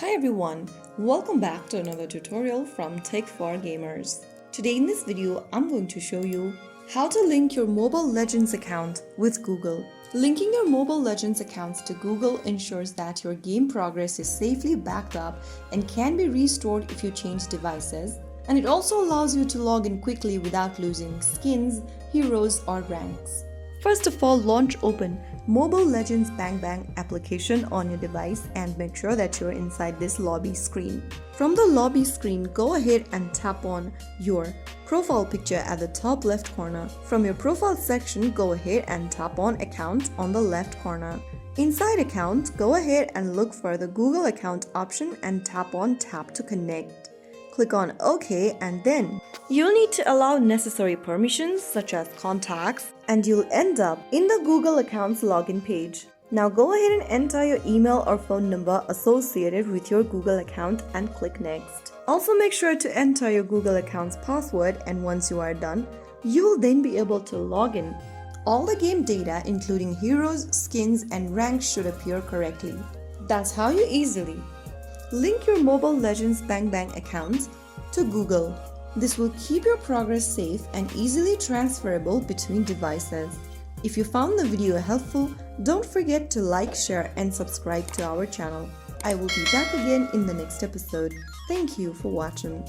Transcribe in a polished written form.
Hi everyone, welcome back to another tutorial from Tech for Gamers. Today in this video, I'm going to show you how to link your Mobile Legends account with Google. Linking your Mobile Legends accounts to Google ensures that your game progress is safely backed up and can be restored if you change devices. And it also allows you to log in quickly without losing skins, heroes, or ranks. First of all, launch open Mobile Legends Bang Bang application on your device and make sure that you're inside this lobby screen. From the lobby screen, go ahead and tap on your profile picture at the top left corner. From your profile section, go ahead and tap on account on the left corner. Inside account, go ahead and look for the Google account option and tap on tap to connect. Click on OK and then you'll need to allow necessary permissions such as contacts and you'll end up in the Google Accounts login page. Now go ahead and enter your email or phone number associated with your Google account and click Next. Also make sure to enter your Google account's password, and once you are done, you will then be able to log in. All the game data including heroes, skins and ranks should appear correctly. That's how you easily link your Mobile Legends Bang Bang accounts to Google. This will keep your progress safe and easily transferable between devices. If you found the video helpful, don't forget to like, share and subscribe to our channel. I will be back again in the next episode. Thank you for watching.